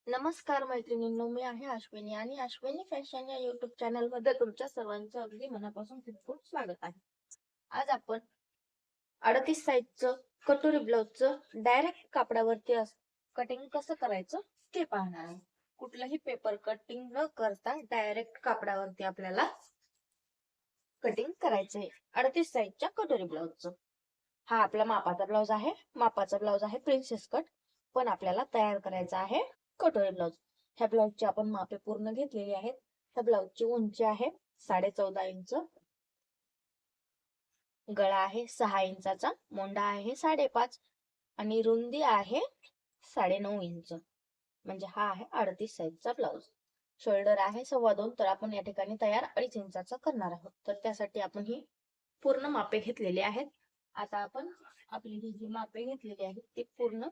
नमस्कार मैत्रिणींनो, मी आहे अश्विनी आणि अश्विनी फॅशन या युट्यूब चॅनल मध्ये तुमच्या सर्वांचं अगदी मनापासून खूप खूप स्वागत आहे. आज आपण 38 साईजचं कटोरी ब्लाउजचं डायरेक्ट कापडावरती कटिंग कसं करायचं ते पाहणार आहे. कुठलंही पेपर कटिंग न करता डायरेक्ट कापडावरती आपल्याला कटिंग करायचंय 38 साईजच्या कटोरी ब्लाउजचं. हा आपला मापाचा ब्लाउज आहे. मापाचा ब्लाउज आहे प्रिन्सेस कट, पण आपल्याला तयार करायचा आहे कटोरी ब्लाउज. ह्या ब्लाउजची आपण मापे पूर्ण घेतलेली आहेत. ह्या ब्लाउजची उंची आहे 14.5 इंच, गळा आहे 6 इंचाचा, मोंडा आहे 5.5 आणि रुंदी आहे 9.5 इंच. म्हणजे हा आहे 38 साईजचा ब्लाउज. शोल्डर आहे 2.25, तर आपण या ठिकाणी तयार 2.5 इंचाचा करणार आहोत. तर त्यासाठी आपण ही पूर्ण मापे घेतलेली आहेत. आता आपण आपली ही जी मापे घेतलेली आहेत ती पूर्ण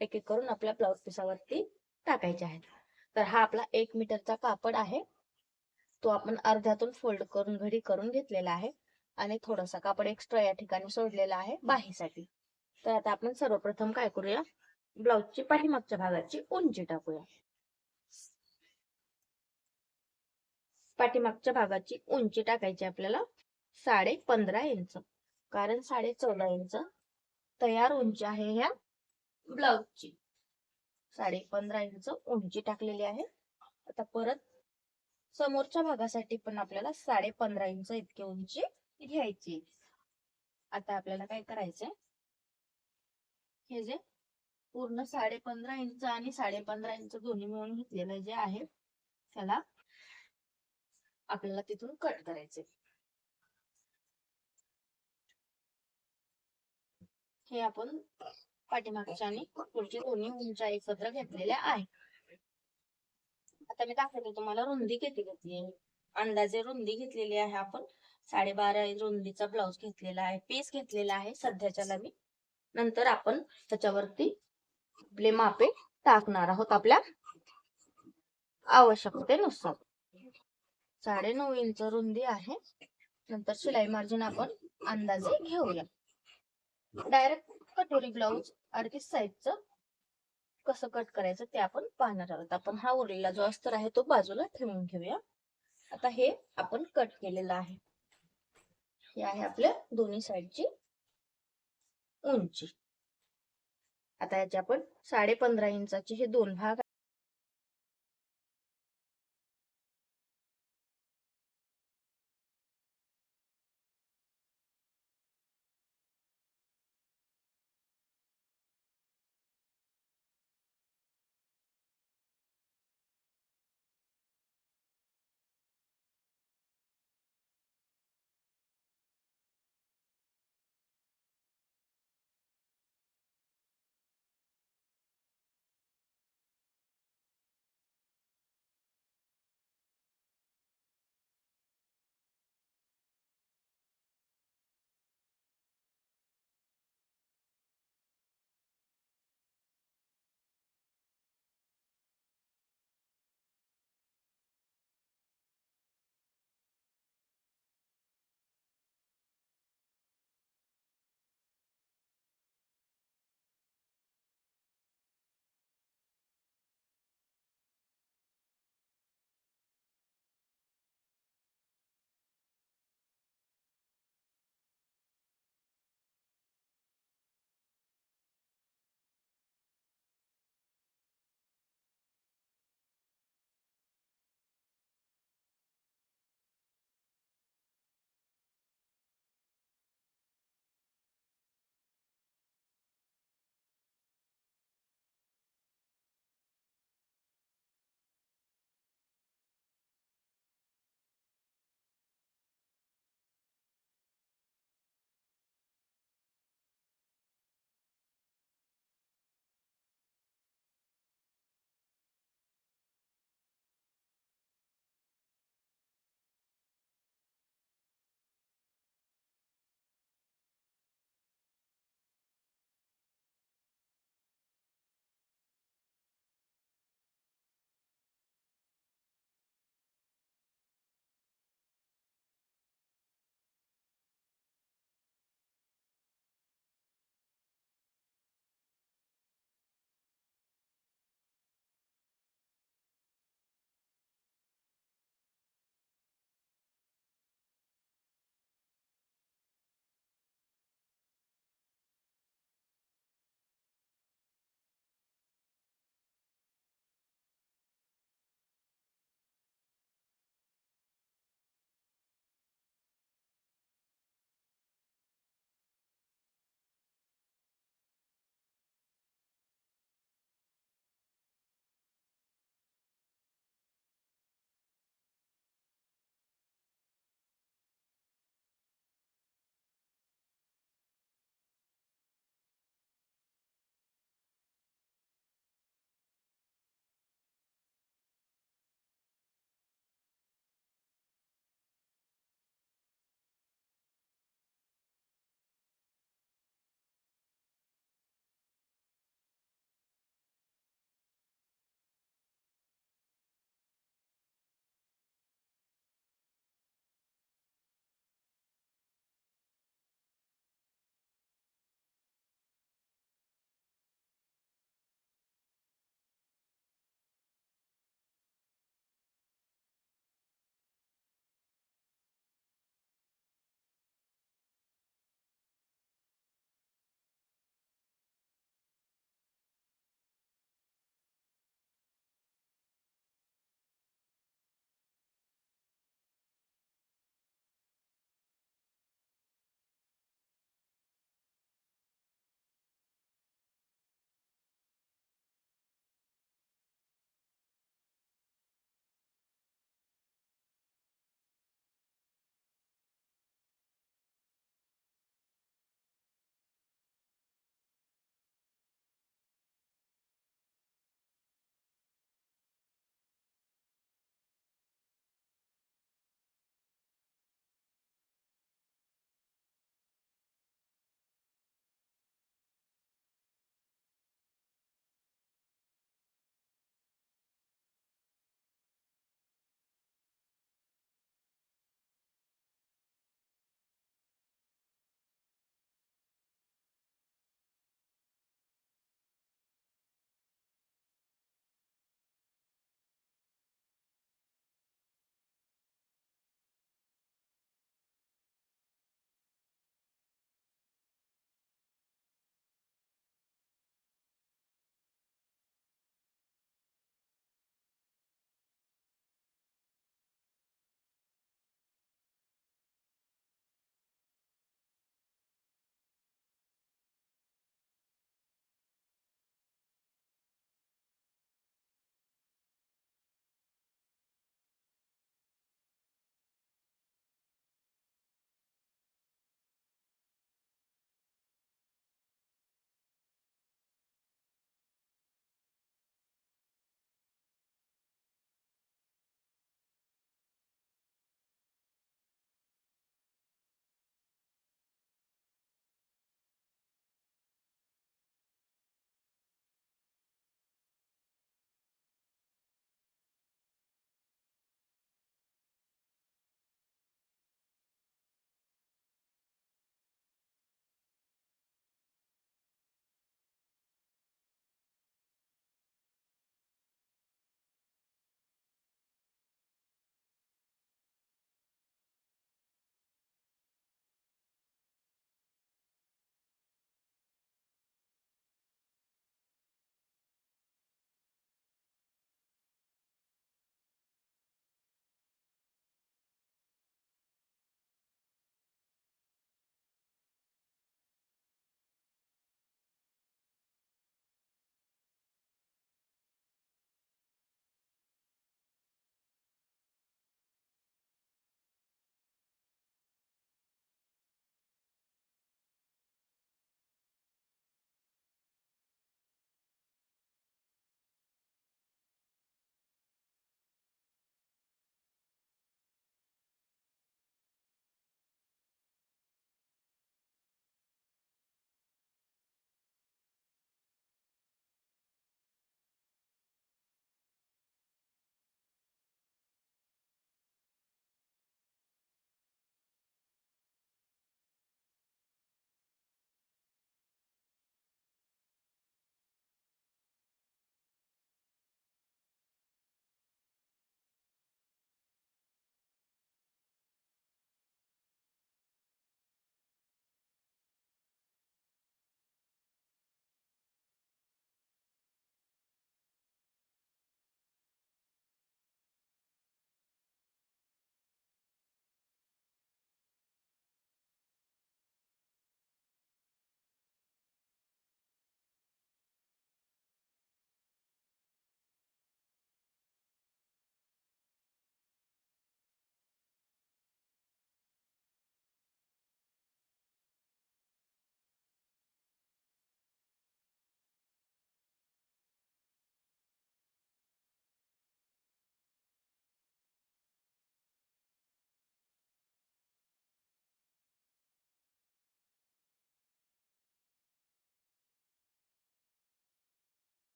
एक एक करून आपल्या ब्लाउज पिसावरती टाकायचे आहेत. तर हा आपला 1 मीटरचा कापड आहे. तो आपण अर्ध्यातून फोल्ड करून घडी करून घेतलेला आहे आणि थोडासा कापड एक्स्ट्रा या ठिकाणी सोडलेला आहे बाहीसाठी. तर आता आपण सर्वप्रथम काय करूया, ब्लाउजची पाठीमागच्या भागाची उंची टाकूया. पाठीमागच्या भागाची उंची टाकायची आपल्याला 15.5 इंच, कारण 14.5 इंच तयार उंची आहे ह्या ब्लाउजची. 15.5 इंच उंची टाकलेली आहे. आता परत समोरच्या भागासाठी पण आपल्याला 15.5 इंच इतकी उंची घ्यायची. आता आपल्याला काय करायचंय, हे जे पूर्ण 15.5 इंच आणि 15.5 इंच दोन्ही मिळून घेतलेलं जे आहे त्याला आपल्याला तिथून कट करायचे. हे आपण पाठीमागच्या आणि पुढची दोन्ही उंच्या एकत्र घेतलेल्या आहे. आता मी दाखवते तुम्हाला रुंदी किती घेतली आहे. अंदाजे रुंदी घेतलेली आहे आपण 12.5 रुंदीचा ब्लाउज घेतलेला आहे, पीस घेतलेला आहे सध्याच्याला मी. नंतर आपण त्याच्यावरती आपले मापे टाकणार आहोत आपल्या आवश्यकतेनुसार. 9.5 इंच रुंदी आहे. नंतर शिलाई मार्जिन आपण अंदाजे घेऊया. डायरेक्ट कटोरी ब्लाउज 38 साईजचं कसं कट करायचं ते आपण पाहणार आहोत. आपण हा उरलेला जो अस्तर आहे तो बाजूला ठेवून घेऊया. आता हे आपण कट केलेलं आहे. हे आहे आपल्या दोन्ही साईडची उंची. आता याचे आपण 15.5 इंचाचे हे दोन भाग